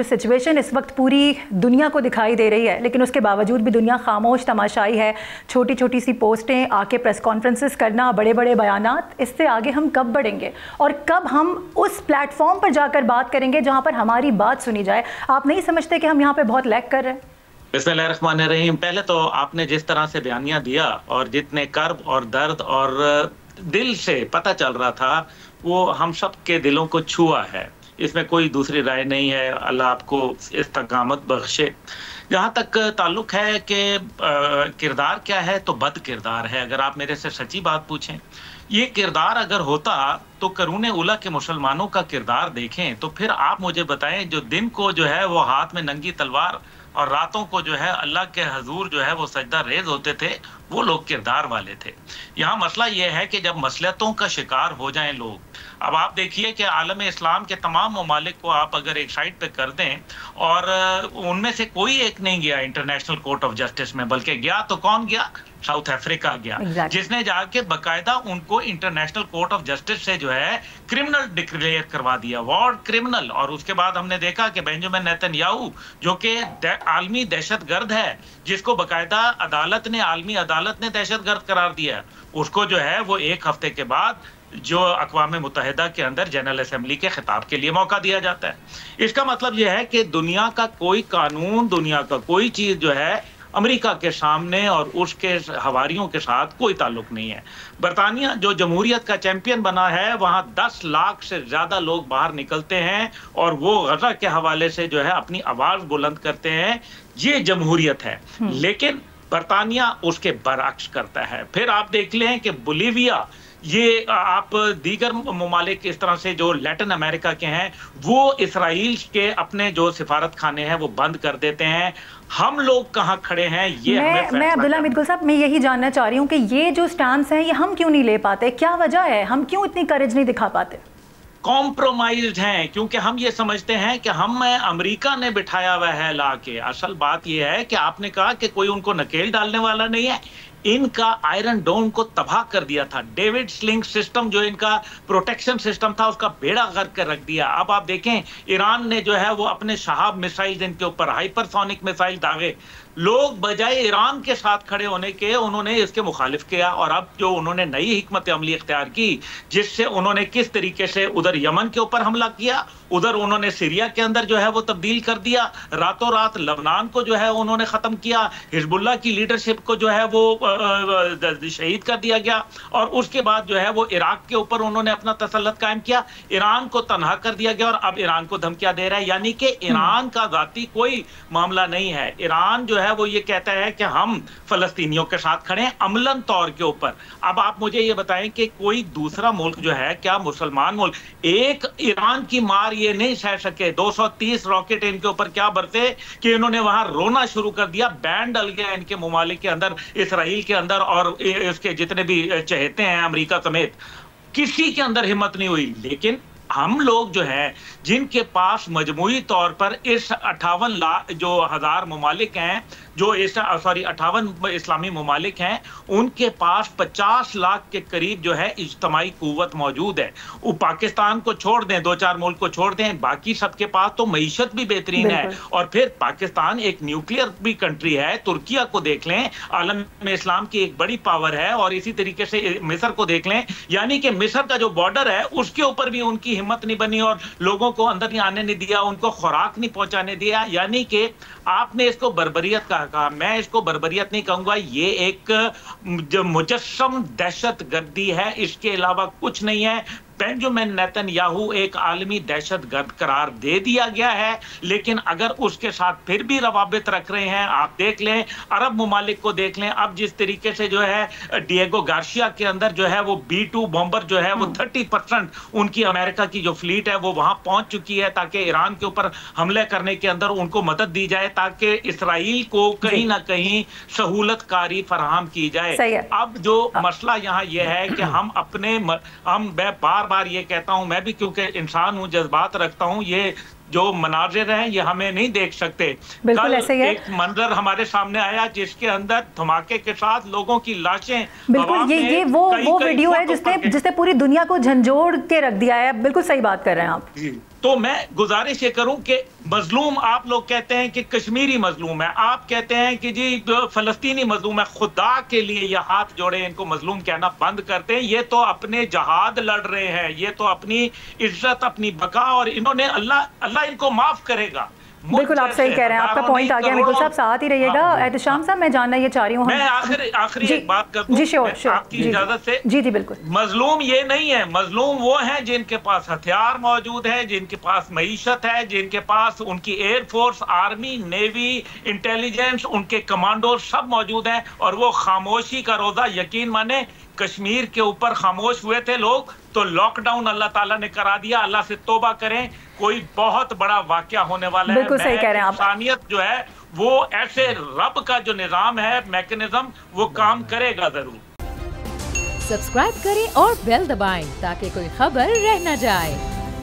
جو سچویشن اس وقت پوری دنیا کو دکھائی دے رہی ہے، لیکن اس کے باوجود بھی دنیا خاموش تماشائی ہے. چھوٹی چھوٹی سی پوسٹیں، آ کے پریس کانفرنسز کرنا، بڑے بڑے بیانات، اس سے آگے ہم کب بڑھیں گے اور کب ہم اس پلیٹ فارم پر جا کر بات کریں گے جہاں پر ہماری بات سنی جائے؟ آپ نہیں سمجھتے کہ ہم یہاں پہ بہت لیگ کر رہے ہیں؟ بسم اللہ الرحمن الرحیم. پہلے تو آپ نے جس طرح سے بیانیہ دیا اور جتنے کرب اور درد اور دل سے پتہ چل رہا تھا وہ ہم سب کے دلوں کو چھوا ہے. اس میں کوئی دوسری رائے نہیں ہے. اللہ آپ کو استقامت بخشے. جہاں تک تعلق ہے کہ کردار کیا ہے تو بد کردار ہے. اگر آپ میرے سے سچی بات پوچھیں، یہ کردار اگر ہوتا تو قرون اولیٰ کے مسلمانوں کا کردار دیکھیں تو پھر آپ مجھے بتائیں جو دن کو جو ہے وہ ہاتھ میں ننگی تلوار اور راتوں کو جو ہے اللہ کے حضور جو ہے وہ سجدہ ریز ہوتے تھے، وہ لوگ کردار والے تھے. یہاں مسئلہ یہ ہے کہ جب مصلحتوں کا شکار ہو جائیں لوگ، اب آپ دیکھیے کہ عالم اسلام کے تمام ممالک کو آپ اگر ایک سائٹ پہ کر دیں اور ان میں سے کوئی ایک نہیں گیا انٹرنیشنل کورٹ آف جسٹس میں، بلکہ گیا تو کون گیا؟ ساؤتھ افریقہ گیا، جس نے جا کے باقاعدہ ان کو انٹرنیشنل کورٹ آف جسٹس سے جو ہے کرمنل ڈکلیئر کروا دیا، وار کرمنل. اور اس کے بعد ہم نے دیکھا کہ بنجامن نیتن یاہو جو کہ عالمی دہشت گرد ہے، جس کو باقاعدہ عالمی عدالت نے دہشت گرد قرار دیا، اس کو جو ہے وہ ایک ہفتے کے بعد جو اقوام متحدہ کے اندر جنرل اسمبلی کے خطاب کے لیے موقع دیا جاتا ہے. اس کا مطلب یہ ہے کہ دنیا کا کوئی قانون، دنیا کا کوئی چیز جو ہے امریکہ کے سامنے اور اس کے حواریوں کے ساتھ کوئی تعلق نہیں ہے. برطانیہ جو جمہوریت کا چیمپئن بنا ہے، وہاں 10 لاکھ سے زیادہ لوگ باہر نکلتے ہیں اور وہ غزہ کے حوالے سے جو ہے اپنی آواز بلند کرتے ہیں. یہ جمہوریت ہے. لیکن برطانیہ اس کے برعکس کرتا ہے. پھر آپ دیکھ لیں کہ بولیویا، یہ آپ دیگر ممالک اس طرح سے جو لیٹن امریکہ کے ہیں، وہ اسرائیل کے اپنے جو سفارت خانے ہیں وہ بند کر دیتے ہیں. ہم لوگ کہاں کھڑے ہیں یہ میں عبداللہ حمید گل صاحب، میں یہی جاننا چاہ رہی ہوں کہ یہ جو سٹانس ہیں یہ ہم کیوں نہیں لے پاتے؟ کیا وجہ ہے؟ ہم کیوں اتنی کریج نہیں دکھا پاتے؟ کمپرومائزڈ ہیں کیونکہ ہم یہ سمجھتے ہیں کہ ہم امریکہ نے بٹھایا ہوا ہے لا کے. اصل بات یہ ہے کہ آپ نے کہا کہ کوئی ان کو نکیل ڈالنے والا نہیں ہے. ان کا آئرن ڈوم کو تباہ کر دیا تھا. ڈیوڈ سلنگ سسٹم جو ان کا پروٹیکشن سسٹم تھا، اس کا بیڑا غرق کر رکھ دیا. اب آپ دیکھیں ایران نے جو ہے وہ اپنے شہاب میسائل ان کے اوپر ہائپر سونک میسائل داغے. لوگ بجائے ایران کے ساتھ کھڑے ہونے کے انہوں نے اس کے مخالف کیا. اور اب جو انہوں نے نئی حکمت عملی اختیار کی، جس سے انہوں نے کس طریقے سے ادھر یمن کے اوپر حملہ کیا، ادھر انہوں نے سیریا کے اندر جو ہے وہ تبدیل کر دیا، راتوں رات لبنان کو جو ہے انہوں نے ختم کیا، حزب اللہ کی لیڈرشپ کو جو ہے وہ شہید کر دیا گیا، اور اس کے بعد جو ہے وہ عراق کے اوپر انہوں نے اپنا تسلط قائم کیا. ایران کو تنہا کر دیا گیا اور اب ایران کو دھمکیاں دے رہا ہے. یعنی کہ ایران کا ذاتی کوئی معاملہ نہیں ہے. ایران جو ہے وہ یہ کہتا ہے کہ ہم فلسطینیوں کے ساتھ کھڑے ہیں عملاً طور کے اوپر. اب آپ مجھے یہ بتائیں کہ کوئی دوسرا ملک جو ہے، کیا مسلمان ملک ایک ایران کی مار یہ نہیں سہ سکے؟ 230 راکٹ ان کے اوپر کیا برتے کہ انہوں نے وہاں رونا شروع کر دیا. بینڈ ڈل گیا ان کے ممالک کے اندر، اسرائیل کے اندر اور اس کے جتنے بھی چہتے ہیں امریکہ سمیت، کسی کے اندر ہمت نہیں ہوئی. لیکن ہم لوگ جو ہیں جن کے پاس مجموعی طور پر اس 58,000 ممالک ہیں، جو 58 اسلامی ممالک ہیں، ان کے پاس 50 لاکھ کے قریب جو ہے اجتماعی قوت موجود ہے. وہ پاکستان کو چھوڑ دیں، 2-4 ملک کو چھوڑ دیں، باقی سب کے پاس تو معیشت بھی بہترین ہے. اور پھر پاکستان ایک نیوکلیئر بھی کنٹری ہے. ترکیہ کو دیکھ لیں، عالم اسلام کی ایک بڑی پاور ہے. اور اسی طریقے سے مصر کو دیکھ لیں. یعنی کہ مصر کا جو بارڈر ہے اس کے اوپر بھی ان کی ہمت نہیں بنی اور لوگوں کو اندر نہیں آنے نہیں دیا، ان کو خوراک نہیں پہنچانے دیا. یعنی کہ آپ نے اس کو بربریت کہا، میں اس کو بربریت نہیں کہوں گا. یہ ایک مجسم دہشت گردی ہے، اس کے علاوہ کچھ نہیں ہے. بنجامن نیتن یاہو ایک عالمی دہشت گرد قرار دے دیا گیا ہے، لیکن اگر اس کے ساتھ پھر بھی روابط رکھ رہے ہیں، آپ دیکھ لیں عرب ممالک کو دیکھ لیں. اب جس طریقے سے جو ہے ڈیگو گارشیا کے اندر جو ہے وہ B-2 بمبر جو ہے وہ 30% ان کی امریکہ کی جو فلیٹ ہے وہ وہاں پہنچ چکی ہے، تاکہ ایران کے اوپر حملے کرنے کے اندر ان کو مدد دی جائے، تاکہ اسرائیل کو کہیں نہ کہیں سہولت کاری فراہم کی جائے. اب جو مسئلہ یہاں یہ ہے کہ ہم بار یہ کہتا ہوں، میں بھی کیونکہ انسان ہوں، جذبات رکھتا ہوں، یہ جو مناظر ہیں یہ ہمیں نہیں دیکھ سکتے. کل ایک منظر ہمارے سامنے آیا جس کے اندر دھماکے کے ساتھ لوگوں کی لاشیں، بالکل یہ وہ ویڈیو ہے جس نے پوری دنیا کو جھنجھوڑ کے رکھ دیا ہے. بالکل صحیح بات کر رہے ہیں آپ. تو میں گزارش یہ کروں کہ مظلوم آپ لوگ کہتے ہیں کہ کشمیری مظلوم ہے، آپ کہتے ہیں کہ جی فلسطینی مظلوم ہے. خدا کے لیے یہ ہاتھ جوڑے ان کو مظلوم کہنا بند کرتے ہیں. یہ تو اپنے جہاد لڑ رہے ہیں، یہ تو اپنی عزت، اپنی بقا، اور انہوں نے اللہ ان کو معاف کرے گا. بالکل آپ صحیح کہہ رہے ہیں، آپ کا پوائنٹ آ گیا. بالکل صاحب ساتھ ہی رہیے گا. احتشام صاحب میں جاننا یہ چاہ رہی ہوں، میں آخری ایک بات کر دوں جی شیور آپ کی اجازت سے. جی جی بالکل. مظلوم یہ نہیں ہے، مظلوم وہ ہیں جن کے پاس ہتھیار موجود ہے، جن کے پاس معیشت ہے، جن کے پاس ان کی air force, army, navy, intelligence, ان کے کمانڈو سب موجود ہیں، اور وہ خاموشی کا روزہ یقین مانے. کشمیر کے اوپر خاموش ہوئے تھے لوگ تو لاک ڈاؤن اللہ تعالیٰ نے کرا دیا. اللہ سے توبہ کریں، کوئی بہت بڑا واقعہ ہونے والا ہے. بالکل صحیح کہہ رہے ہیں آپ. انسانیت جو ہے وہ ایسے رب کا جو نظام ہے، میکنزم، وہ کام کرے گا ضرور. سبسکرائب کریں اور بیل دبائیں تاکہ کوئی خبر رہ نہ جائے.